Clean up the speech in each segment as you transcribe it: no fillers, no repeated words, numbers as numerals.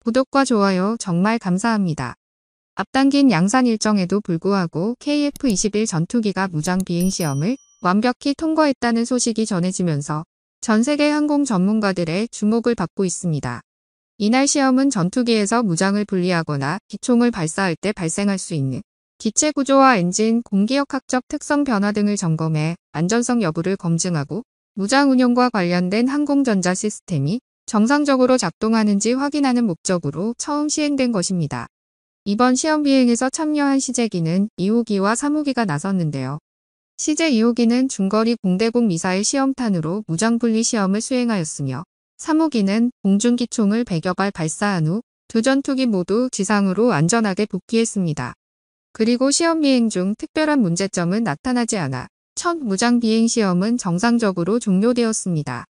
구독과 좋아요 정말 감사합니다. 앞당긴 양산 일정에도 불구하고 KF-21 전투기가 무장 비행 시험을 완벽히 통과했다는 소식이 전해지면서 전 세계 항공 전문가들의 주목을 받고 있습니다. 이날 시험은 전투기에서 무장을 분리하거나 기총을 발사할 때 발생할 수 있는 기체 구조와 엔진, 공기역학적 특성 변화 등을 점검해 안전성 여부를 검증하고 무장 운용과 관련된 항공전자 시스템이 정상적으로 작동하는지 확인하는 목적으로 처음 시행된 것입니다. 이번 시험 비행에서 참여한 시제기는 2호기와 3호기가 나섰는데요. 시제 2호기는 중거리 공대공 미사일 시험탄으로 무장분리 시험을 수행하였으며 3호기는 공중기총을 100여 발 발사한 후 두 전투기 모두 지상으로 안전하게 복귀했습니다. 그리고 시험 비행 중 특별한 문제점은 나타나지 않아 첫 무장 비행 시험은 정상적으로 종료되었습니다.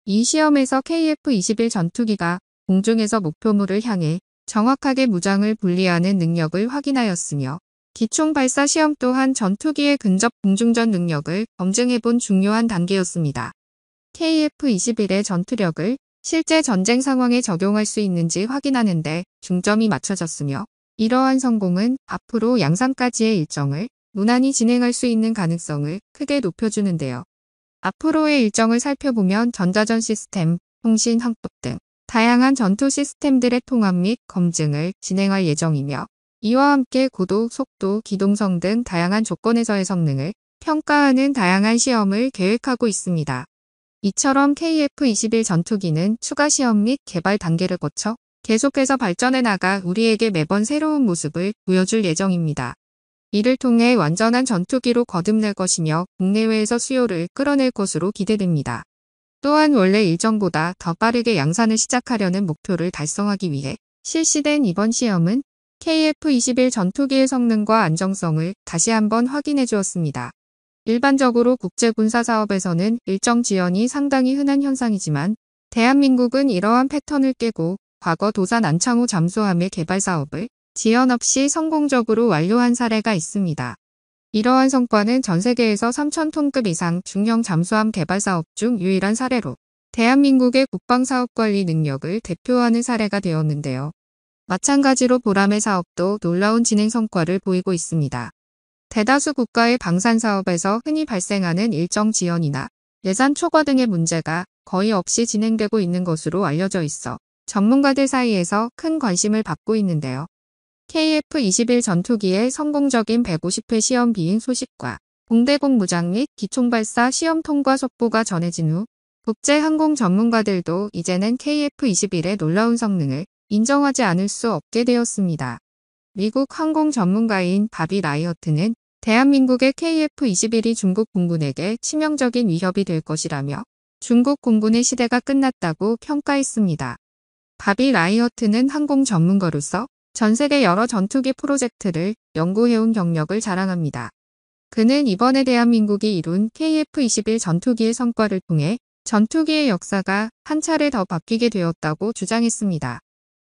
이 시험에서 KF-21 전투기가 공중에서 목표물을 향해 정확하게 무장을 분리하는 능력을 확인하였으며 기총 발사 시험 또한 전투기의 근접 공중전 능력을 검증해본 중요한 단계였습니다. KF-21의 전투력을 실제 전쟁 상황에 적용할 수 있는지 확인하는 데 중점이 맞춰졌으며 이러한 성공은 앞으로 양산까지의 일정을 무난히 진행할 수 있는 가능성을 크게 높여주는데요. 앞으로의 일정을 살펴보면 전자전 시스템, 통신, 항법 등 다양한 전투 시스템들의 통합 및 검증을 진행할 예정이며 이와 함께 고도, 속도, 기동성 등 다양한 조건에서의 성능을 평가하는 다양한 시험을 계획하고 있습니다. 이처럼 KF-21 전투기는 추가 시험 및 개발 단계를 거쳐 계속해서 발전해 나가 우리에게 매번 새로운 모습을 보여줄 예정입니다. 이를 통해 완전한 전투기로 거듭날 것이며 국내외에서 수요를 끌어낼 것으로 기대됩니다. 또한 원래 일정보다 더 빠르게 양산을 시작하려는 목표를 달성하기 위해 실시된 이번 시험은 KF-21 전투기의 성능과 안정성을 다시 한번 확인해 주었습니다. 일반적으로 국제군사 사업에서는 일정 지연이 상당히 흔한 현상이지만 대한민국은 이러한 패턴을 깨고 과거 도산 안창호 잠수함의 개발 사업을 지연 없이 성공적으로 완료한 사례가 있습니다. 이러한 성과는 전 세계에서 3,000톤급 이상 중형 잠수함 개발 사업 중 유일한 사례로 대한민국의 국방사업관리 능력을 대표하는 사례가 되었는데요. 마찬가지로 보람의 사업도 놀라운 진행 성과를 보이고 있습니다. 대다수 국가의 방산 사업에서 흔히 발생하는 일정 지연이나 예산 초과 등의 문제가 거의 없이 진행되고 있는 것으로 알려져 있어 전문가들 사이에서 큰 관심을 받고 있는데요. KF-21 전투기의 성공적인 150회 시험 비행 소식과 공대공 무장 및 기총발사 시험 통과 속보가 전해진 후 국제항공 전문가들도 이제는 KF-21의 놀라운 성능을 인정하지 않을 수 없게 되었습니다. 미국 항공 전문가인 바비 라이어트는 대한민국의 KF-21이 중국 공군에게 치명적인 위협이 될 것이라며 중국 공군의 시대가 끝났다고 평가했습니다. 바비 라이어트는 항공 전문가로서 전 세계 여러 전투기 프로젝트를 연구해온 경력을 자랑합니다. 그는 이번에 대한민국이 이룬 KF-21 전투기의 성과를 통해 전투기의 역사가 한 차례 더 바뀌게 되었다고 주장했습니다.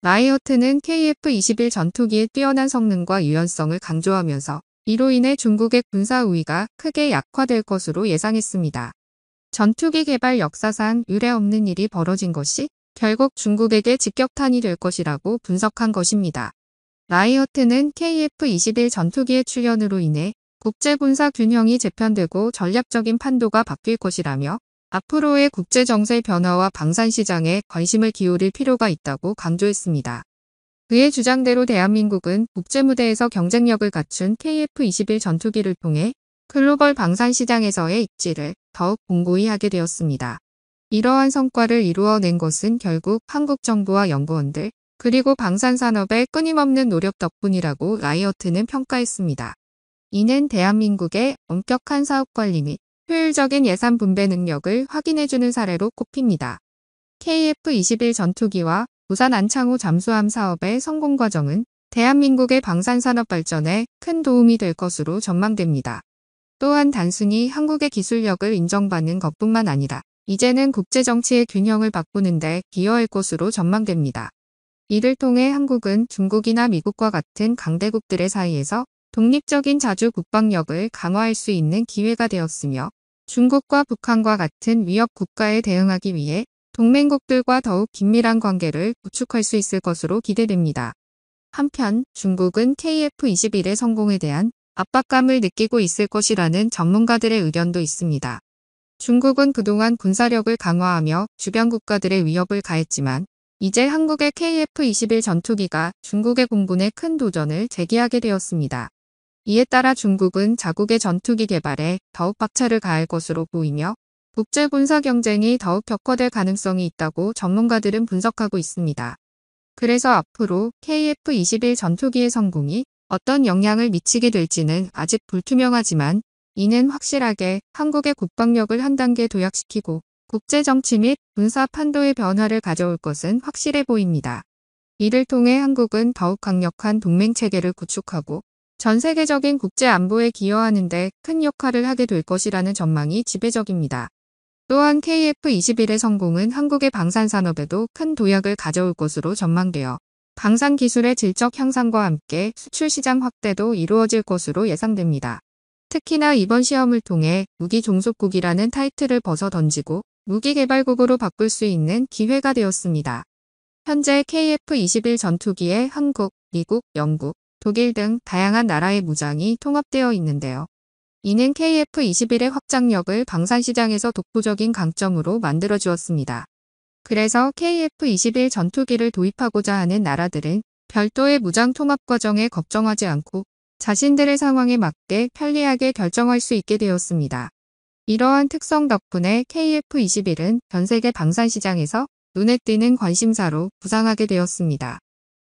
라이어트는 KF-21 전투기의 뛰어난 성능과 유연성을 강조하면서 이로 인해 중국의 군사 우위가 크게 약화될 것으로 예상했습니다. 전투기 개발 역사상 유례 없는 일이 벌어진 것이 결국 중국에게 직격탄이 될 것이라고 분석한 것입니다. 라이어트는 KF-21 전투기의 출현으로 인해 국제군사 균형이 재편되고 전략적인 판도가 바뀔 것이라며 앞으로의 국제정세 변화와 방산시장에 관심을 기울일 필요가 있다고 강조했습니다. 그의 주장대로 대한민국은 국제무대에서 경쟁력을 갖춘 KF-21 전투기를 통해 글로벌 방산시장에서의 입지를 더욱 공고히 하게 되었습니다. 이러한 성과를 이루어낸 것은 결국 한국 정부와 연구원들 그리고 방산산업의 끊임없는 노력 덕분이라고 라이어트는 평가했습니다. 이는 대한민국의 엄격한 사업관리 및 효율적인 예산 분배 능력을 확인해주는 사례로 꼽힙니다. KF-21 전투기와 부산 안창호 잠수함 사업의 성공 과정은 대한민국의 방산산업 발전에 큰 도움이 될 것으로 전망됩니다. 또한 단순히 한국의 기술력을 인정받는 것뿐만 아니라 이제는 국제정치의 균형을 바꾸는 데 기여할 것으로 전망됩니다. 이를 통해 한국은 중국이나 미국과 같은 강대국들의 사이에서 독립적인 자주 국방력을 강화할 수 있는 기회가 되었으며 중국과 북한과 같은 위협 국가에 대응하기 위해 동맹국들과 더욱 긴밀한 관계를 구축할 수 있을 것으로 기대됩니다. 한편 중국은 KF-21의 성공에 대한 압박감을 느끼고 있을 것이라는 전문가들의 의견도 있습니다. 중국은 그동안 군사력을 강화하며 주변 국가들의 위협을 가했지만 이제 한국의 KF-21 전투기가 중국의 공군에 큰 도전을 제기하게 되었습니다. 이에 따라 중국은 자국의 전투기 개발에 더욱 박차를 가할 것으로 보이며 국제 군사 경쟁이 더욱 격화될 가능성이 있다고 전문가들은 분석하고 있습니다. 그래서 앞으로 KF-21 전투기의 성공이 어떤 영향을 미치게 될지는 아직 불투명하지만 이는 확실하게 한국의 국방력을 한 단계 도약시키고 국제 정치 및 군사 판도의 변화를 가져올 것은 확실해 보입니다. 이를 통해 한국은 더욱 강력한 동맹 체계를 구축하고 전 세계적인 국제 안보에 기여하는 데 큰 역할을 하게 될 것이라는 전망이 지배적입니다. 또한 KF-21의 성공은 한국의 방산 산업에도 큰 도약을 가져올 것으로 전망되어 방산 기술의 질적 향상과 함께 수출 시장 확대도 이루어질 것으로 예상됩니다. 특히나 이번 시험을 통해 무기 종속국이라는 타이틀을 벗어 던지고 무기 개발국으로 바꿀 수 있는 기회가 되었습니다. 현재 KF-21 전투기에 한국, 미국, 영국, 독일 등 다양한 나라의 무장이 통합되어 있는데요. 이는 KF-21의 확장력을 방산시장에서 독보적인 강점으로 만들어 주었습니다. 그래서 KF-21 전투기를 도입하고자 하는 나라들은 별도의 무장 통합 과정에 걱정하지 않고 자신들의 상황에 맞게 편리하게 결정할 수 있게 되었습니다. 이러한 특성 덕분에 KF-21은 전 세계 방산시장에서 눈에 띄는 관심사로 부상하게 되었습니다.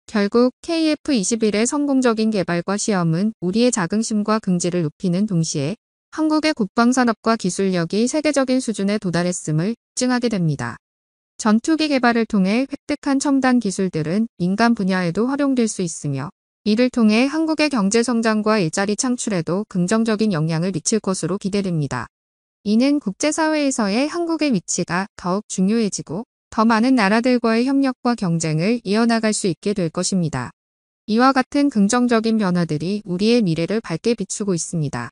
결국 KF-21의 성공적인 개발과 시험은 우리의 자긍심과 긍지를 높이는 동시에 한국의 국방산업과 기술력이 세계적인 수준에 도달했음을 입증하게 됩니다. 전투기 개발을 통해 획득한 첨단 기술들은 민간 분야에도 활용될 수 있으며 이를 통해 한국의 경제 성장과 일자리 창출에도 긍정적인 영향을 미칠 것으로 기대됩니다. 이는 국제사회에서의 한국의 위치가 더욱 중요해지고 더 많은 나라들과의 협력과 경쟁을 이어나갈 수 있게 될 것입니다. 이와 같은 긍정적인 변화들이 우리의 미래를 밝게 비추고 있습니다.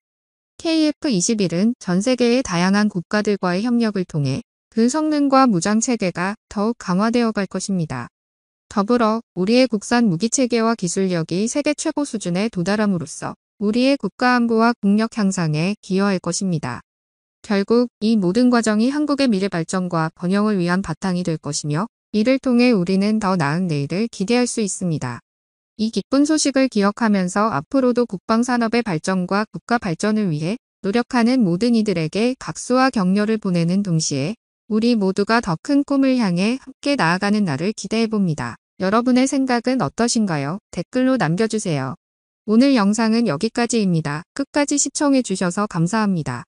KF-21은 전 세계의 다양한 국가들과의 협력을 통해 그 성능과 무장 체계가 더욱 강화되어 갈 것입니다. 더불어 우리의 국산 무기 체계와 기술력이 세계 최고 수준에 도달함으로써 우리의 국가 안보와 국력 향상에 기여할 것입니다. 결국 이 모든 과정이 한국의 미래 발전과 번영을 위한 바탕이 될 것이며 이를 통해 우리는 더 나은 내일을 기대할 수 있습니다. 이 기쁜 소식을 기억하면서 앞으로도 국방산업의 발전과 국가 발전을 위해 노력하는 모든 이들에게 박수와 격려를 보내는 동시에 우리 모두가 더 큰 꿈을 향해 함께 나아가는 날을 기대해봅니다. 여러분의 생각은 어떠신가요? 댓글로 남겨주세요. 오늘 영상은 여기까지입니다. 끝까지 시청해주셔서 감사합니다.